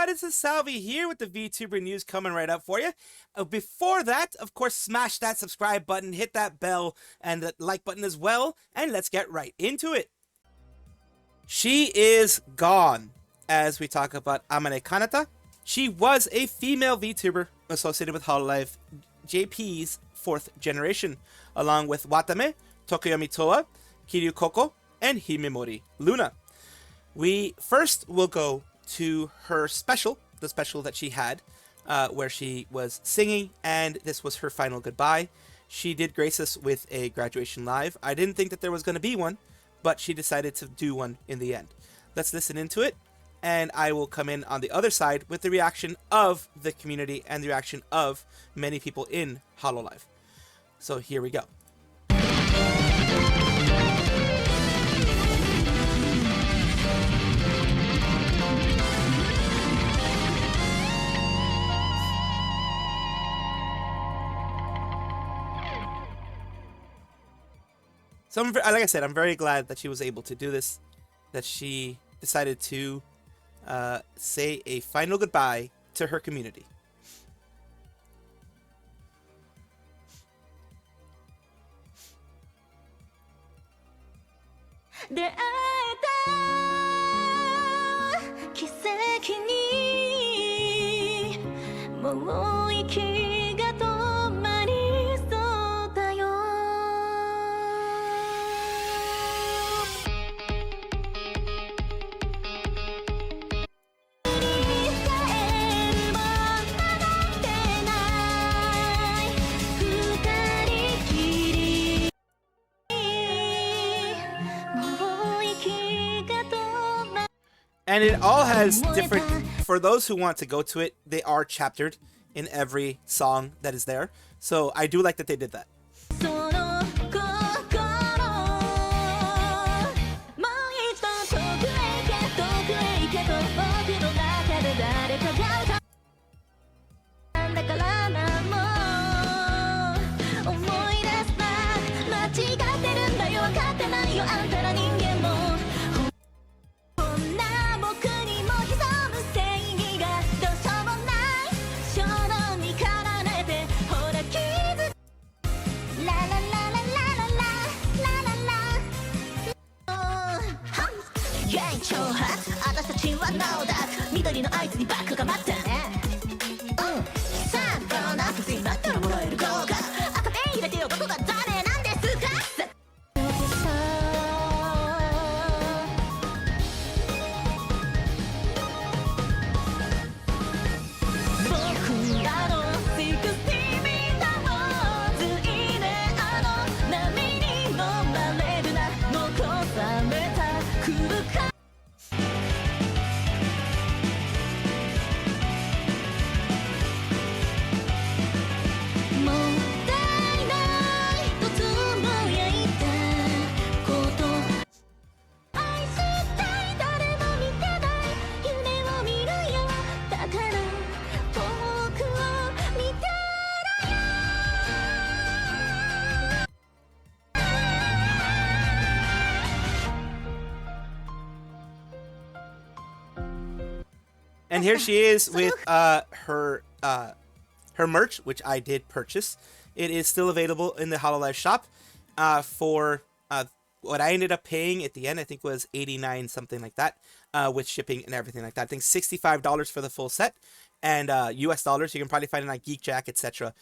everybody, this is Salvi here with the VTuber news coming right up for you. Before that, of course, smash that subscribe button, hit that bell, and the like button as well, and let's get right into it. She is gone, as we talk about Amane Kanata. She was a female VTuber associated with Hololive JP's 4th generation, along with Watame, Tokoyami Toa, Kiryu Koko, and Himemori Luna. We first will go to her special, the special that she had, where she was singing, and this was her final goodbye. She did grace us with a graduation live. I didn't think that there was going to be one, but she decided to do one in the end. Let's listen into it, and I will come in on the other side with the reaction of the community and the reaction of many people in Hololive. So here we go. So like I said, I'm very glad that she was able to do this, that she decided to say a final goodbye to her community. And it all has different, for those who want to go to it, they are chaptered in every song that is there. So I do like that they did that. And here she is with her merch, which I did purchase. It is still available in the Hololive shop for what I ended up paying at the end. I think was $89, something like that, with shipping and everything like that. I think $65 for the full set, and US dollars. You can probably find it on GeekJack, etc.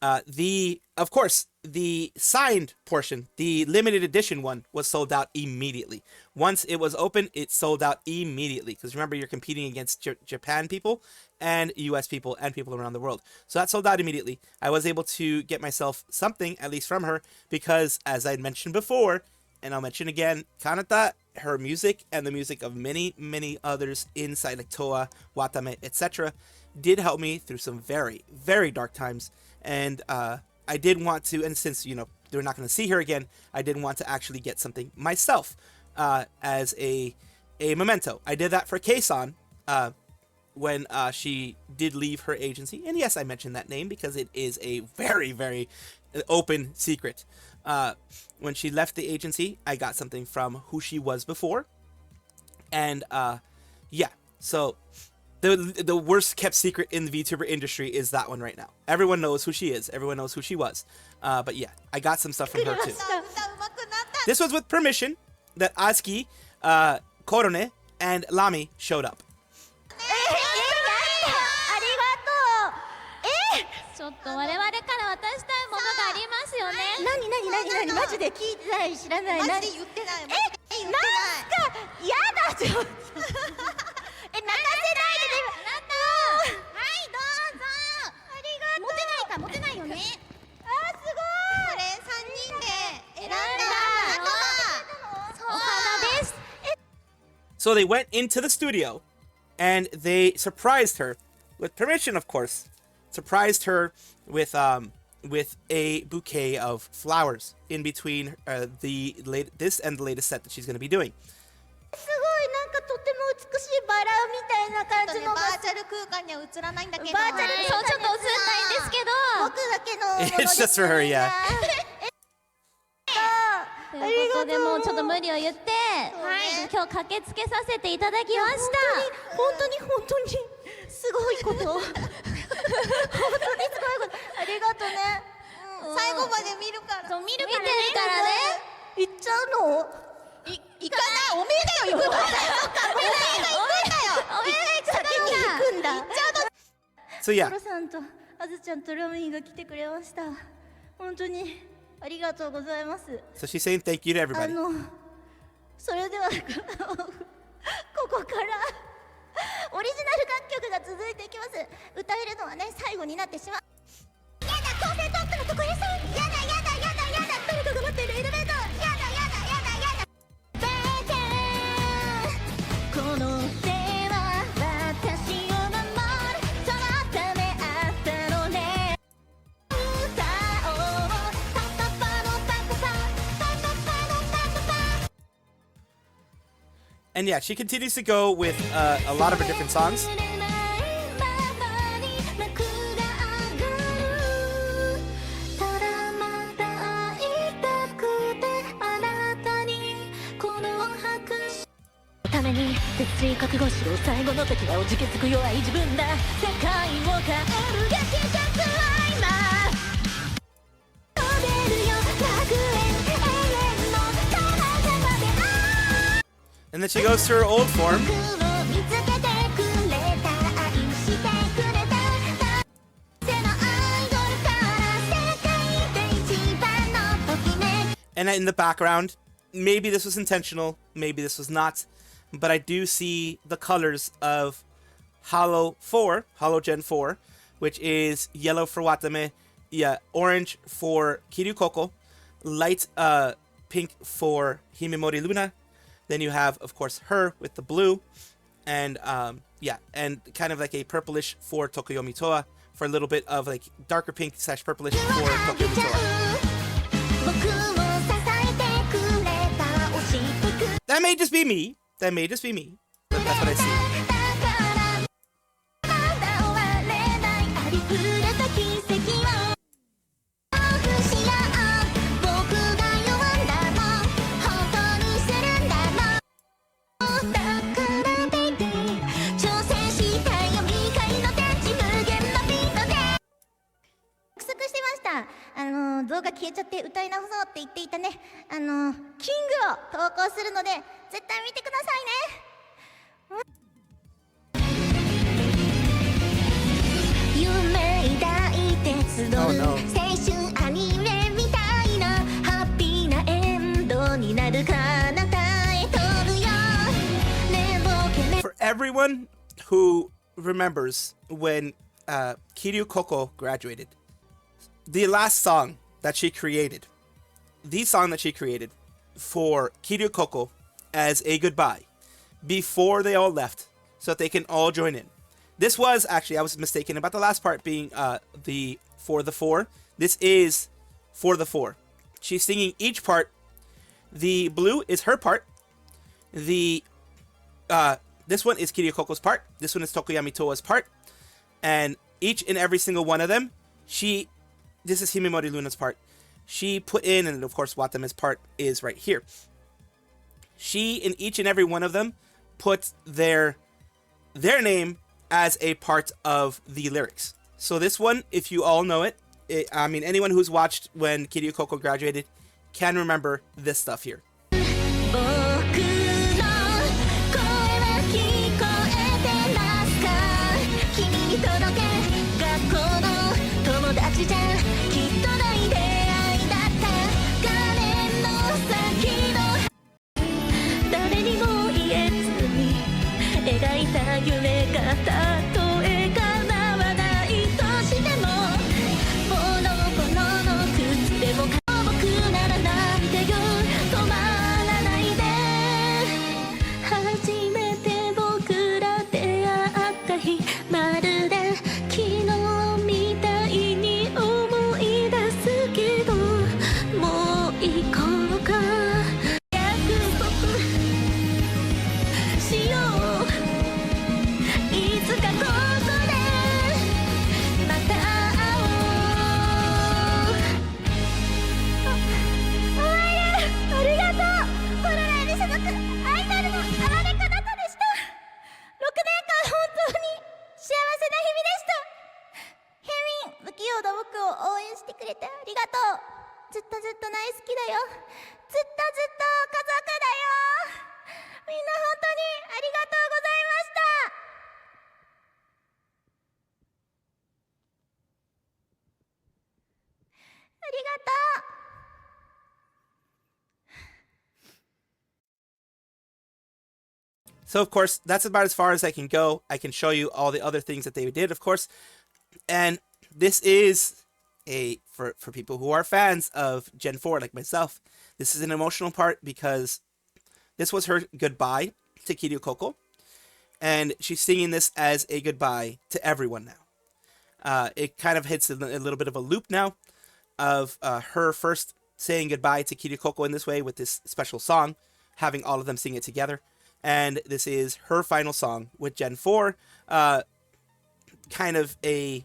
Of course, the signed portion, the limited edition one, was sold out immediately. Once it was open, it sold out immediately. Because remember, you're competing against Japan people and US people and people around the world. So that sold out immediately. I was able to get myself something, at least from her, because as I mentioned before, and I'll mention again, Kanata, her music and the music of many, many others inside, like Toa, Watame, etc., did help me through some very, very dark times. And I did want to, and since, you know, they're not going to see her again, I did want to actually get something myself as a memento. I did that for Kei-san when she did leave her agency. And yes, I mentioned that name because it is a very, very open secret. When she left the agency, I got something from who she was before. And yeah, so the worst kept secret in the VTuber industry is that one right now. Everyone knows who she is. Everyone knows who she was. But yeah, I got some stuff from her too. This was with permission that Azuki, Korone, and Lami showed up. ちょっと我々から渡したいものがありますよね。何マジで聞いてない知らない。マジで言ってない。なんすかやだちょっと泣かせないではいどうぞ。ありがとう。モテないよね。あーすごい。これ3人で選んだお花です。 So they went into the studio and they surprised her, with permission of course, surprised her with a bouquet of flowers in between this and the latest set that she's going to be doing. すごいなんかとても美しいバラみたいな感じのバーチャル空間には映らないんだけど、バーチャルそうちょっと映んないんですけど、僕だけのものです It's just for her, yeah. ということでもうちょっと無理を言って、今日駆けつけさせていただきました。本当にすごいこと本当にすごいことありがとね、最後まで見るから。そう見るからね。行っちゃうの行かない。おめえだよ行くんだよ。おめえが行くんだよ。おめえが先に行くんだ。 So yeah, コロさんとあずちゃんとラミーが来てくれました。本当にありがとうございます。 so she's saying thank you to everybody. それではここからオリジナル楽曲が続いていきます。歌えるのはね最後になってしまう。やだ構成トップのとこへさん。やだ誰かが待っているエレベーター。やだベーテンこの手は私を守るそのためあったのね。歌おうパパパのパパパ And yeah, she continues to go with a lot of her different songs. And then she goes to her old form. And in the background, maybe this was intentional, maybe this was not, but I do see the colors of Holo Gen 4, which is yellow for Watame, yeah, orange for Kiryu Koko, light pink for Himemori Luna. Then you have, of course, her with the blue, and yeah, and kind of like a purplish for Tokuyomi Toa, for a little bit of like darker pink / purplish for Tokuyomi Toa. That may just be me. But that's what I see. .動画消えちゃって歌い直そうって言っていたねキングを投稿するので絶対見てくださいね。夢抱いて集う青春アニメみたいなハッピーなエンドになる彼方へ飛ぶよ寝ぼけね。 For everyone who remembers when Kiryu Koko graduated, the last song that she created, the song that she created for Kiryu Koko as a goodbye before they all left so that they can all join in. This was actually, I was mistaken about the last part being the For the Four. This is For the Four. She's singing each part. The blue is her part. The this one is Kiryu Koko's part. This one is Tokoyami Toa's part. And each and every single one of them, this is Himemori Luna's part. She put in, and of course Watame's part is right here. She, in each and every one of them, put their name as a part of the lyrics. So this one, if you all know it, I mean, anyone who's watched when Kiryu Koko graduated can remember this stuff here. 僕の声は聞こえてますか君に届け学校の友達じゃきっとない出会いだった画面の先の誰にも言えずに描いた夢がたとえ叶わないとしてもボロボロの靴でも僕ならなんて言う止まらないで初めて僕ら出会った日まるで昨日みたいに思い出すけどもう行こうか約束しよういつかここでまた会おうお前ありがとうホロライブ所属アイドルのあまねかなたでした6年間本当に幸せな日々でしたヘミン不器用な僕を応援してくれてありがとうずっとずっと大好きだよずっとずっと家族だよみんな本当にありがとうございましたありがとう So, of course, that's about as far as I can go. I can show you all the other things that they did, of course. And this is for people who are fans of Gen 4 like myself, this is an emotional part because this was her goodbye to Kiryu Koko. And she's singing this as a goodbye to everyone now. It kind of hits a little bit of a loop now of her first saying goodbye to Kiryu Koko in this way with this special song, having all of them sing it together. And this is her final song with Gen 4, kind of a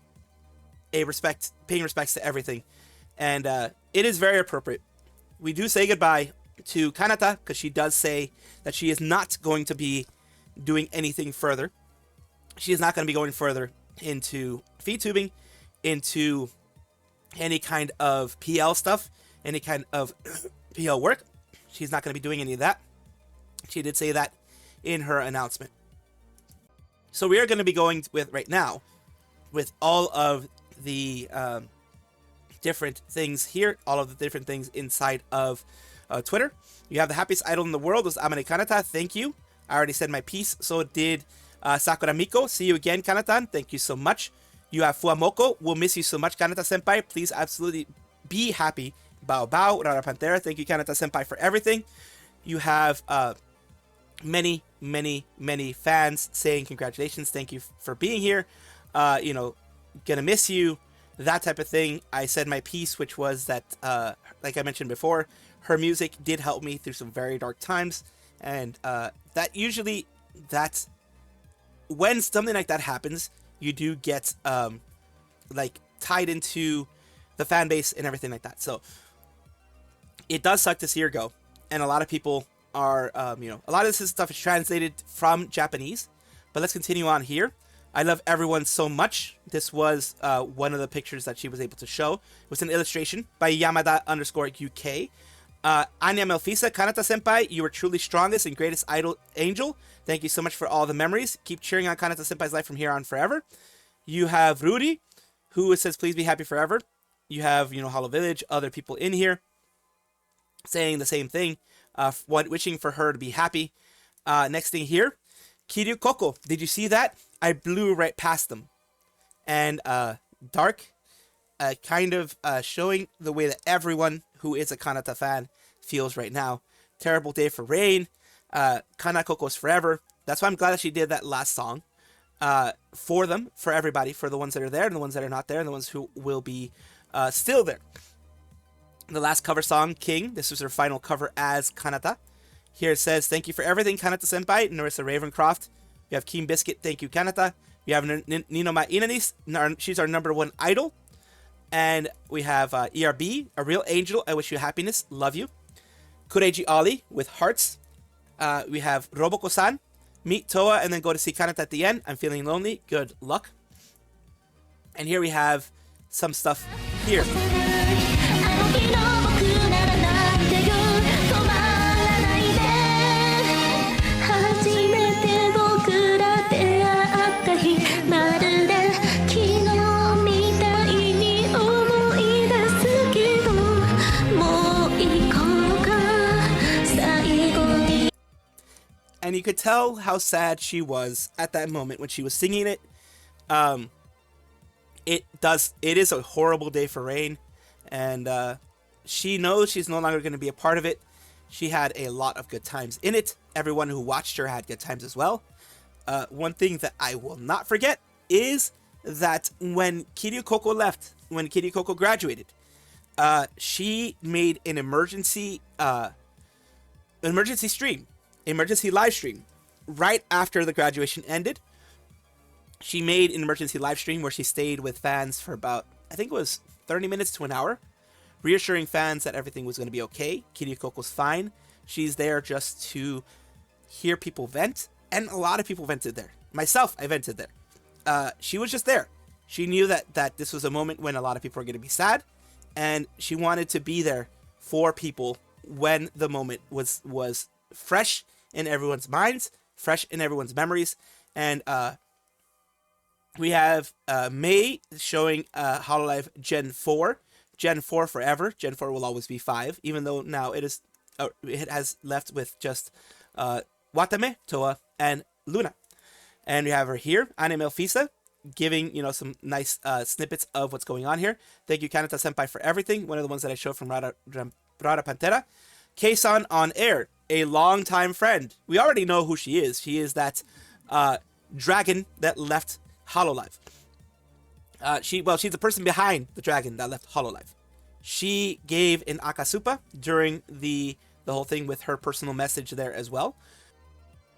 respect, paying respects to everything. And it is very appropriate. We do say goodbye to Kanata because she does say that she is not going to be doing anything further. She is not going to be going further into VTubing, into any kind of PL stuff, any kind of PL work. She's not going to be doing any of that. She did say that in her announcement. So we are going to be going with right now with all of the different things here, all of the different things inside of Twitter. You have the happiest idol in the world was Amane Kanata. Thank you. I already said my piece. So did Sakura Miko. See you again, Kanata. Thank you so much. You have Fuamoko. We'll miss you so much, Kanata Senpai. Please absolutely be happy. Bao Bao, Rara Pantera. Thank you, Kanata Senpai, for everything. You have many fans saying congratulations. Thank you for being here. Gonna miss you. That type of thing. I said my piece, which was that, like I mentioned before, her music did help me through some very dark times. And that usually, when something like that happens, you do get tied into the fan base and everything like that. So it does suck to see her go. And a lot of people are, a lot of this stuff is translated from Japanese. But let's continue on here. I love everyone so much. This was one of the pictures that she was able to show. It was an illustration by Yamada_UK. Anya Melfisa, Kanata Senpai, you are truly strongest and greatest idol angel. Thank you so much for all the memories. Keep cheering on Kanata Senpai's life from here on forever. You have Ruri, who says, please be happy forever. You have, Hollow Village, other people in here saying the same thing, wishing for her to be happy. Next thing here, Kiryu Koko. Did you see that? I blew right past them. And Dark, kind of showing the way that everyone who is a Kanata fan feels right now. Terrible day for Rain. Kana Koko's forever. That's why I'm glad that she did that last song. For them, for everybody, for the ones that are there and the ones that are not there and the ones who will be still there. The last cover song, King. This was her final cover as Kanata. Here it says, thank you for everything, Kanata Senpai, Narissa Ravencroft. We have Keen Biscuit, thank you, Kanata. We have Ninoma Inanis, she's our #1 idol. And we have ERB, a real angel, I wish you happiness, love you. Kureji Ali with hearts. We have Roboko-san, Meet Toa and then go to see Kanata at the end. I'm feeling lonely. Good luck. And here we have some stuff here. And you could tell how sad she was at that moment when she was singing it. It is a horrible day for Rain, and she knows she's no longer going to be a part of it. She had a lot of good times in it. Everyone who watched her had good times as well. One thing that I will not forget is that when Kiryu Koko left, when Kiryu Koko graduated, she made an emergency live stream right after the graduation ended. She made an emergency live stream where she stayed with fans for about, I think it was 30 minutes to an hour, reassuring fans that everything was going to be okay. Kiryu Koko's fine. She's there just to hear people vent, and a lot of people vented there. Myself, I vented there. She was just there. She knew that this was a moment when a lot of people were going to be sad, and she wanted to be there for people when the moment was fresh in everyone's minds, fresh in everyone's memories. And we have May showing Hololive Gen 4. Gen 4 forever. Gen 4 will always be 5, even though now it has left with just Watame, Toa, and Luna. And we have her here, Anime Fisa, giving, some nice snippets of what's going on here. Thank you, Kanata Senpai, for everything. One of the ones that I showed from Rara Pantera. Keisan on air, a longtime friend. We already know who she is. She is that dragon that left Hololive. She's the person behind the dragon that left Hololive. She gave an akasupa during the whole thing with her personal message there as well.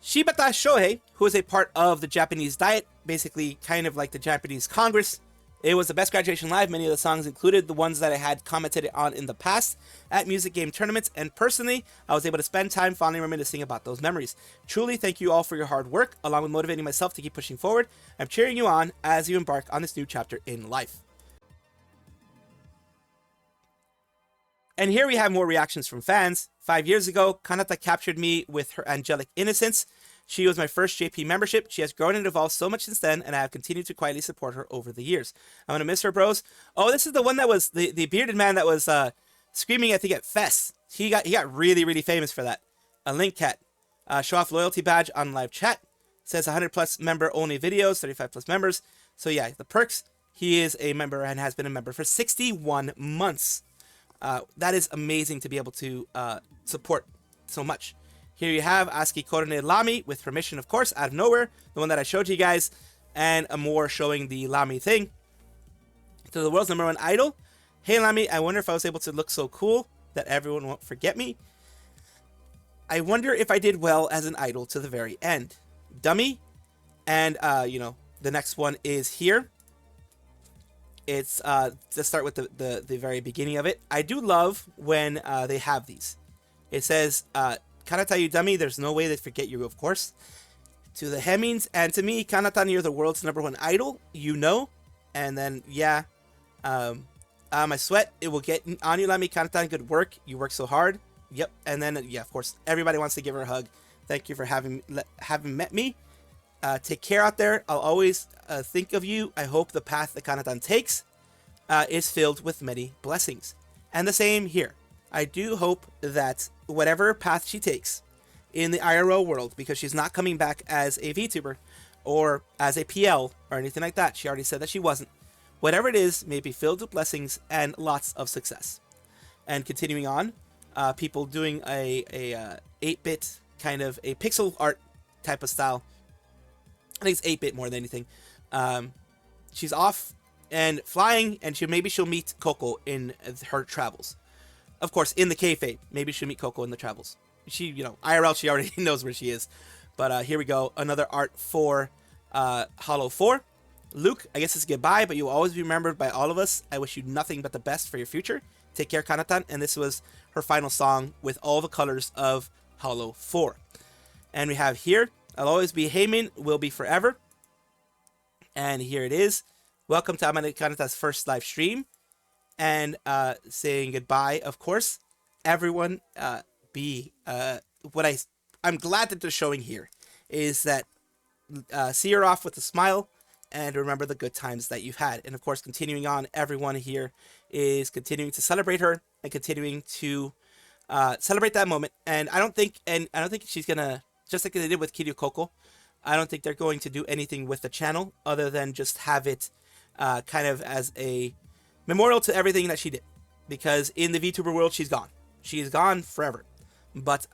Shibata Shohei, who is a part of the Japanese Diet, basically kind of like the Japanese Congress. It was the best graduation live. Many of the songs included the ones that I had commented on in the past at music game tournaments, and personally, I was able to spend time fondly reminiscing about those memories. Truly, thank you all for your hard work, along with motivating myself to keep pushing forward. I'm cheering you on as you embark on this new chapter in life. And here we have more reactions from fans. 5 years ago, Kanata captured me with her angelic innocence. She was my first JP membership. She has grown and evolved so much since then, and I have continued to quietly support her over the years. I'm going to miss her, bros. Oh, this is the one that was the bearded man that was screaming, I think, at Fest. He got really, really famous for that. A link cat. Show off loyalty badge on live chat. Says 100 plus member only videos, 35 plus members. So yeah, the perks. He is a member and has been a member for 61 months. That is amazing to be able to support so much. Here you have Aski Korone Lami, with permission, of course, out of nowhere. The one that I showed you guys. And a more showing the Lami thing. To the world's #1 idol. Hey Lami, I wonder if I was able to look so cool that everyone won't forget me. I wonder if I did well as an idol to the very end. Dummy. And, the next one is here. It's, let's start with the very beginning of it. I do love when they have these. It says, Kanata, you dummy, there's no way they'd forget you, of course. To the Hemmings, and to me, Kanata, you're the world's #1 idol, And then, yeah, my sweat, it will get on you, Lami. Kanata, good work. You work so hard. Yep. And then, yeah, of course, everybody wants to give her a hug. Thank you for having met me. Take care out there. I'll always think of you. I hope the path that Kanata takes is filled with many blessings. And the same here. I do hope that whatever path she takes in the IRL world, because she's not coming back as a VTuber or as a PL or anything like that. She already said that she wasn't. Whatever it is, may be filled with blessings and lots of success. And continuing on, people doing a 8-bit kind of a pixel art type of style. I think it's 8-bit more than anything. She's off and flying, and maybe she'll meet Coco in her travels. Of course, in the kayfabe, maybe she'll meet Coco in the travels. She, IRL, she already knows where she is. But here we go. Another art for Holo 4. Luke, I guess it's goodbye, but you'll always be remembered by all of us. I wish you nothing but the best for your future. Take care, Kanata. And this was her final song with all the colors of Holo 4. And we have here I'll always be Heyman, will be forever. And here it is. Welcome to Amane Kanata's first live stream. And saying goodbye, of course. Everyone, I'm glad that they're showing here is that see her off with a smile and remember the good times that you've had. And of course, continuing on, everyone here is continuing to celebrate her and continuing to celebrate that moment. And I don't think she's gonna, just like they did with Kiryu Koko, I don't think they're going to do anything with the channel other than just have it kind of as a memorial to everything that she did. Because in the VTuber world, she's gone. She is gone forever. But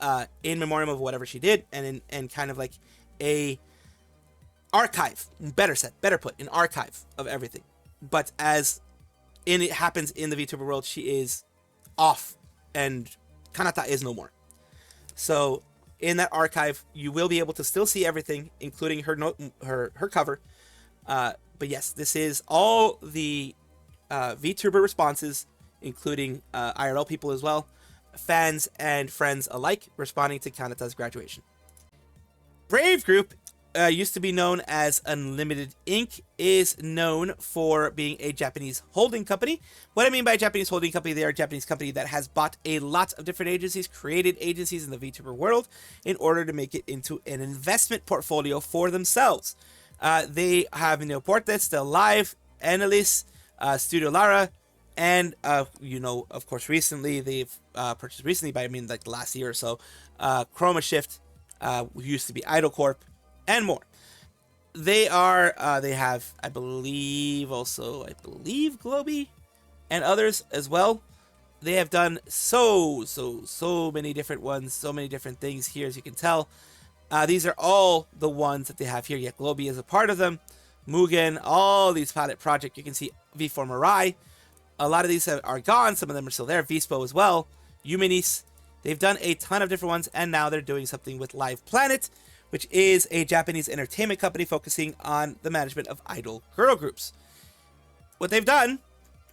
in memoriam of whatever she did, and kind of like a archive, better put, an archive of everything. But as it happens in the VTuber world, she is off, and Kanata is no more. So in that archive, you will be able to still see everything, including her cover. But yes, this is all the VTuber responses, including IRL people as well, fans and friends alike, responding to Kanata's graduation. Brave Group, used to be known as Unlimited Inc., is known for being a Japanese holding company. What I mean by Japanese holding company, they are a Japanese company that has bought a lot of different agencies, created agencies in the VTuber world in order to make it into an investment portfolio for themselves. They have Neoportes, Del Live, Annalise, Studio Lara, and of course, recently they've purchased recently, by I mean like the last year or so, Chroma Shift, who used to be Idol Corp, and more. They have, I believe, Globy and others as well. They have done so many different ones, so many different things here, as you can tell. These are all the ones that they have here. Yet Globy is a part of them. Mugen, all these pilot projects. You can see V4 Mirai. A lot of these are gone. Some of them are still there. Vispo as well. Yuminis. They've done a ton of different ones, and now they're doing something with Live Planet, which is a Japanese entertainment company focusing on the management of idol girl groups. What they've done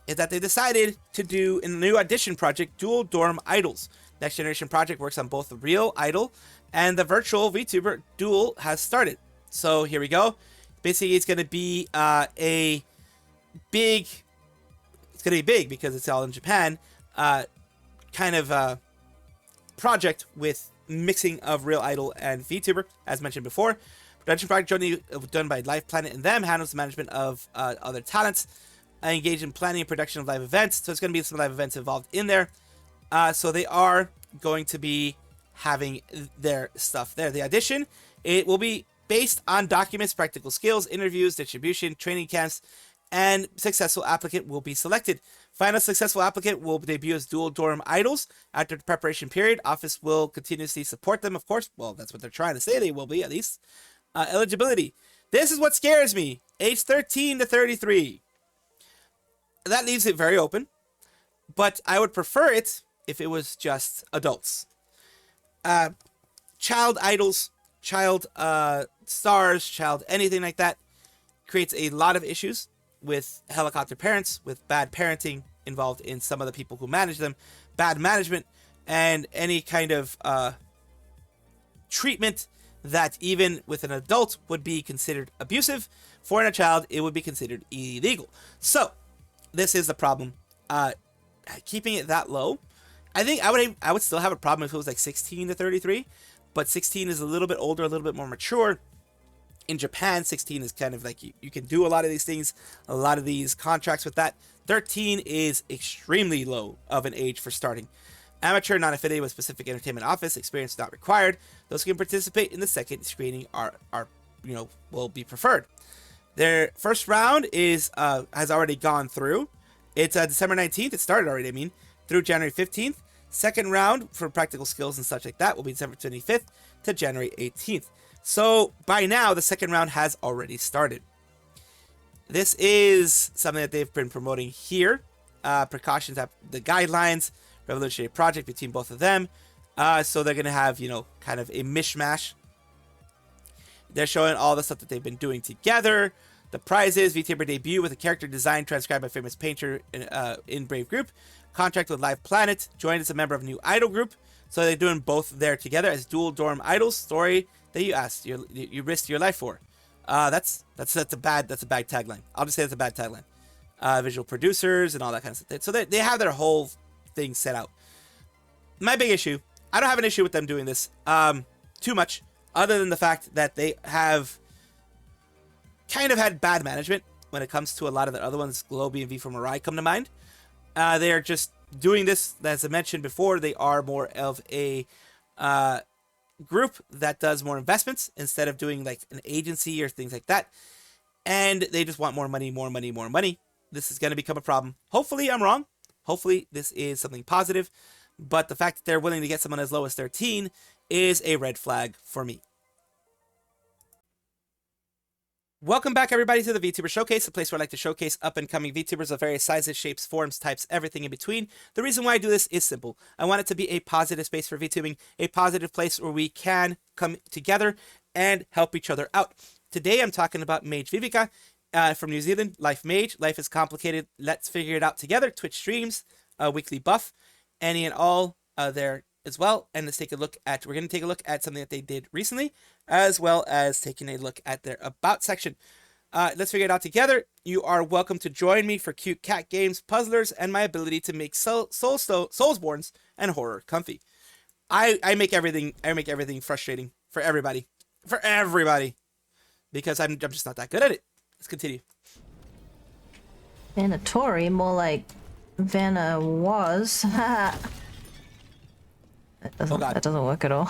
is that they decided to do in the new audition project, Dual Dorm Idols. Next Generation Project works on both the real idol and the virtual VTuber. Duel has started. So here we go. Basically, it's going to be a big... It's going to be big because it's all in Japan. Kind of project with mixing of real idol and VTuber, as mentioned before. Production project done by Live Planet and them, handles the management of other talents, engaged in planning and production of live events. So it's going to be some live events involved in there. So they are going to be having their stuff there. The audition, it will be based on documents, practical skills, interviews, distribution, training camps, and successful applicant will be selected. Final successful applicant will debut as Dual Dorm Idols. After the preparation period, office will continuously support them, of course. Well, that's what they're trying to say they will be, at least. Eligibility. This is what scares me. Age 13 to 33. That leaves it very open. But I would prefer it if it was just adults. Child idols, child stars, child anything like that creates a lot of issues with helicopter parents, with bad parenting involved in some of the people who manage them, bad management, and any kind of treatment that even with an adult would be considered abusive. For a child, it would be considered illegal. So, this is the problem. Keeping it that low, I think I would still have a problem if it was like 16 to 33, but 16 is a little bit older, a little bit more mature. In Japan, 16 is kind of like you can do a lot of these things, a lot of these contracts with that. 13 is extremely low of an age for starting. Amateur, non-affiliated with specific entertainment office, experience not required. Those who can participate in the second screening will be preferred. Their first round is has already gone through. It's December 19th. It started already, I mean, through January 15th. Second round for practical skills and such like that will be December 25th to January 18th. So by now, the second round has already started. This is something that they've been promoting here. Precautions, the guidelines, revolutionary project between both of them. So they're going to have, kind of a mishmash. They're showing all the stuff that they've been doing together. The prizes, VTuber debut with a character design transcribed by famous painter in Brave Group. Contract with Live Planet. Joined as a member of a new idol group. So they're doing both there together as Dual Dorm Idols. Story that you asked, you risked your life for. That's a bad tagline. I'll just say that's a bad tagline. Visual producers and all that kind of stuff. So they have their whole thing set out. My big issue, I don't have an issue with them doing this too much, other than the fact that they have kind of had bad management when it comes to a lot of the other ones. Globy and V for Mirai come to mind. They are just doing this, as I mentioned before, they are more of a group that does more investments instead of doing like an agency or things like that. And they just want more money, more money, more money. This is going to become a problem. Hopefully I'm wrong. Hopefully this is something positive. But the fact that they're willing to get someone as low as 13 is a red flag for me. Welcome back, everybody, to the VTuber Showcase, a place where I like to showcase up-and-coming VTubers of various sizes, shapes, forms, types, everything in between. The reason why I do this is simple. I want it to be a positive space for VTubing, a positive place where we can come together and help each other out. Today, I'm talking about MageVivika from New Zealand, Life Mage. Life is complicated. Let's figure it out together. Twitch streams, weekly buff, any and all there as well. And let's take a look at, we're going to take a look at something that they did recently, as well as taking a look at their About section. Let's figure it out together. You are welcome to join me for cute cat games, puzzlers, and my ability to make Soulsborns and horror comfy. I make everything frustrating for everybody. Because I'm just not that good at it. Let's continue. Vanatori, more like Vanna was. That doesn't work at all.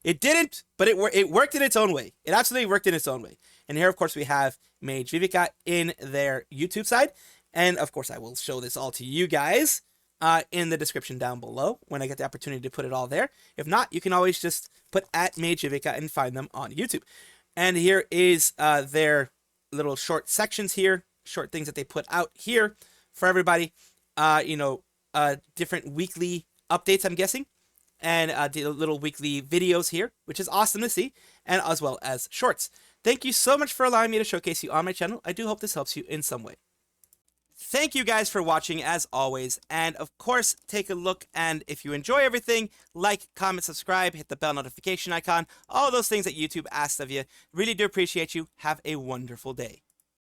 It didn't, but it worked in its own way. It absolutely worked in its own way. And here, of course, we have MageVivika in their YouTube side. And, of course, I will show this all to you guys in the description down below when I get the opportunity to put it all there. If not, you can always just put at MageVivika and find them on YouTube. And here is their little short sections here, short things that they put out here for everybody. Different weekly updates, I'm guessing, and little weekly videos here, which is awesome to see, and as well as shorts. Thank you so much for allowing me to showcase you on my channel. I do hope this helps you in some way. Thank you guys for watching, as always, and of course, take a look, and if you enjoy everything, like, comment, subscribe, hit the bell notification icon, all those things that YouTube asks of you. Really do appreciate you. Have a wonderful day.